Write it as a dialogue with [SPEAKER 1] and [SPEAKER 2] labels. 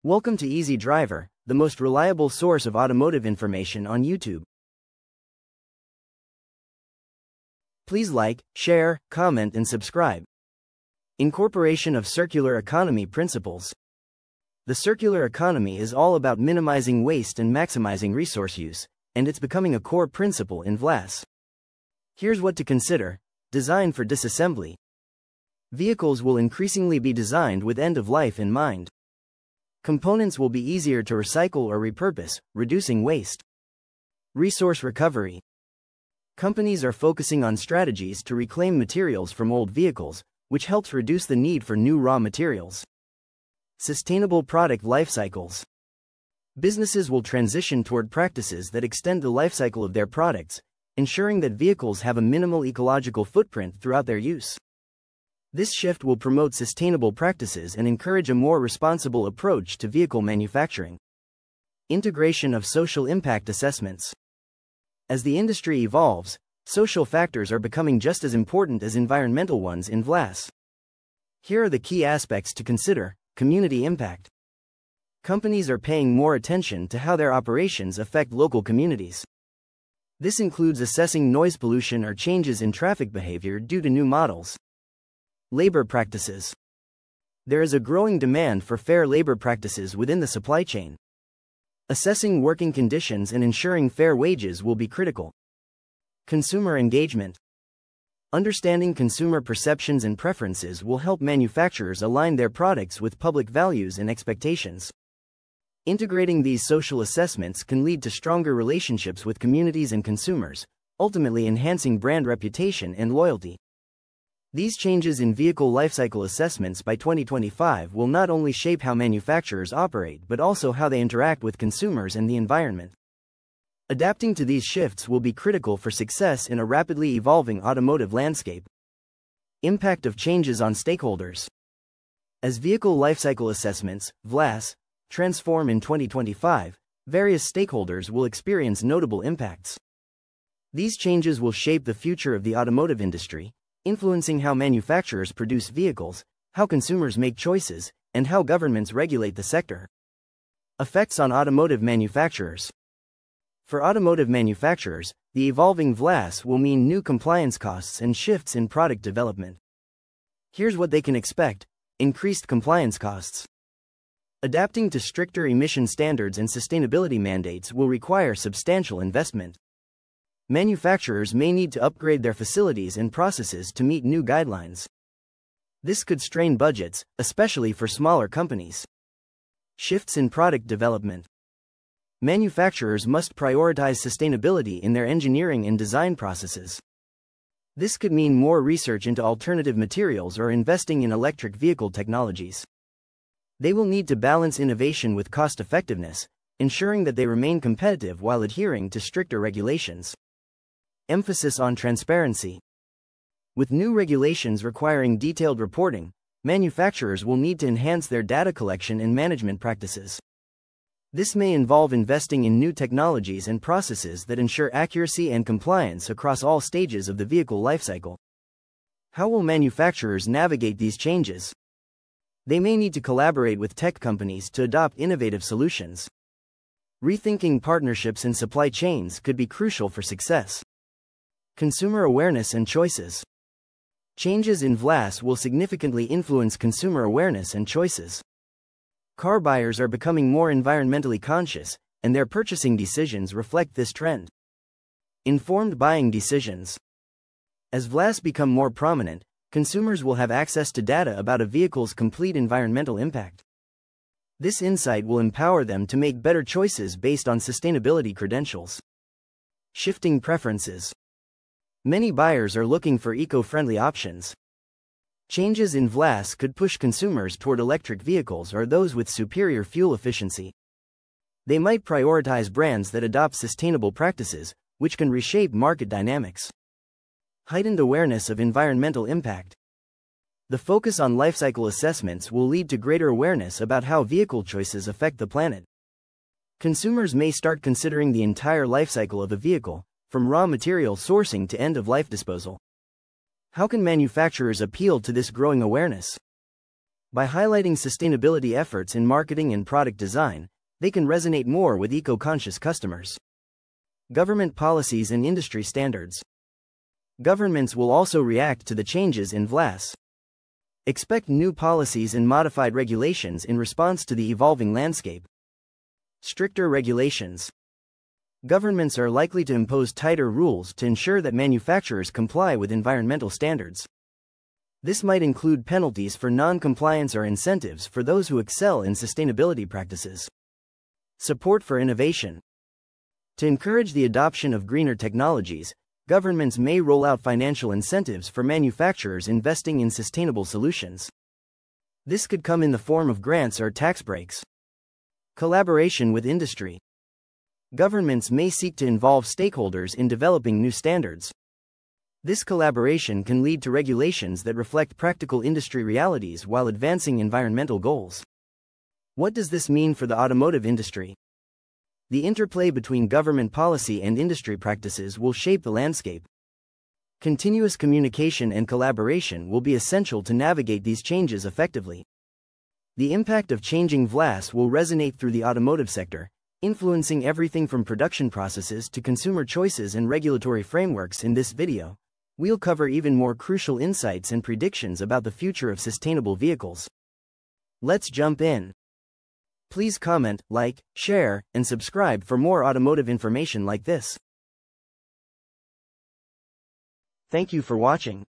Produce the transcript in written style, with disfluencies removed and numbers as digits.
[SPEAKER 1] Welcome to Easy Driver, the most reliable source of automotive information on YouTube. Please like, share, comment, and subscribe. Incorporation of circular economy principles. The circular economy is all about minimizing waste and maximizing resource use, and it's becoming a core principle in VLAS. Here's what to consider: design for disassembly. Vehicles will increasingly be designed with end of life in mind. Components will be easier to recycle or repurpose, reducing waste. Resource recovery. Companies are focusing on strategies to reclaim materials from old vehicles, which helps reduce the need for new raw materials. Sustainable product life cycles. Businesses will transition toward practices that extend the life cycle of their products, ensuring that vehicles have a minimal ecological footprint throughout their use. This shift will promote sustainable practices and encourage a more responsible approach to vehicle manufacturing. Integration of social impact assessments. As the industry evolves, social factors are becoming just as important as environmental ones in VLAS. Here are the key aspects to consider: community impact. Companies are paying more attention to how their operations affect local communities. This includes assessing noise pollution or changes in traffic behavior due to new models. Labor practices. There is a growing demand for fair labor practices within the supply chain. Assessing working conditions and ensuring fair wages will be critical. Consumer engagement. Understanding consumer perceptions and preferences will help manufacturers align their products with public values and expectations. Integrating these social assessments can lead to stronger relationships with communities and consumers, ultimately enhancing brand reputation and loyalty. These changes in vehicle lifecycle assessments by 2025 will not only shape how manufacturers operate but also how they interact with consumers and the environment. Adapting to these shifts will be critical for success in a rapidly evolving automotive landscape. Impact of changes on stakeholders. As vehicle lifecycle assessments, VLAS, transform in 2025, various stakeholders will experience notable impacts. These changes will shape the future of the automotive industry, influencing how manufacturers produce vehicles, how consumers make choices, and how governments regulate the sector. Effects on automotive manufacturers. For automotive manufacturers, the evolving VLAS will mean new compliance costs and shifts in product development. Here's what they can expect: increased compliance costs. Adapting to stricter emission standards and sustainability mandates will require substantial investment. Manufacturers may need to upgrade their facilities and processes to meet new guidelines. This could strain budgets, especially for smaller companies. Shifts in product development. Manufacturers must prioritize sustainability in their engineering and design processes. This could mean more research into alternative materials or investing in electric vehicle technologies. They will need to balance innovation with cost-effectiveness, ensuring that they remain competitive while adhering to stricter regulations. Emphasis on transparency. With new regulations requiring detailed reporting, manufacturers will need to enhance their data collection and management practices. This may involve investing in new technologies and processes that ensure accuracy and compliance across all stages of the vehicle lifecycle. How will manufacturers navigate these changes? They may need to collaborate with tech companies to adopt innovative solutions. Rethinking partnerships and supply chains could be crucial for success. Consumer awareness and choices. Changes in VLAS will significantly influence consumer awareness and choices. Car buyers are becoming more environmentally conscious, and their purchasing decisions reflect this trend. Informed buying decisions. As VLAS become more prominent, consumers will have access to data about a vehicle's complete environmental impact. This insight will empower them to make better choices based on sustainability credentials. Shifting preferences. Many buyers are looking for eco-friendly options. Changes in VLAS could push consumers toward electric vehicles or those with superior fuel efficiency. They might prioritize brands that adopt sustainable practices, which can reshape market dynamics. Heightened awareness of environmental impact. The focus on lifecycle assessments will lead to greater awareness about how vehicle choices affect the planet. Consumers may start considering the entire lifecycle of a vehicle, from raw material sourcing to end-of-life disposal. How can manufacturers appeal to this growing awareness? By highlighting sustainability efforts in marketing and product design, they can resonate more with eco-conscious customers. Government policies and industry standards. Governments will also react to the changes in VLAS. Expect new policies and modified regulations in response to the evolving landscape. Stricter regulations. Governments are likely to impose tighter rules to ensure that manufacturers comply with environmental standards. This might include penalties for non-compliance or incentives for those who excel in sustainability practices. Support for innovation. To encourage the adoption of greener technologies, governments may roll out financial incentives for manufacturers investing in sustainable solutions. This could come in the form of grants or tax breaks. Collaboration with industry. Governments may seek to involve stakeholders in developing new standards. This collaboration can lead to regulations that reflect practical industry realities while advancing environmental goals. What does this mean for the automotive industry? The interplay between government policy and industry practices will shape the landscape. Continuous communication and collaboration will be essential to navigate these changes effectively. The impact of changing VLAS will resonate through the automotive sector, influencing everything from production processes to consumer choices and regulatory frameworks. In this video, we'll cover even more crucial insights and predictions about the future of sustainable vehicles. Let's jump in. Please comment, like, share, and subscribe for more automotive information like this. Thank you for watching.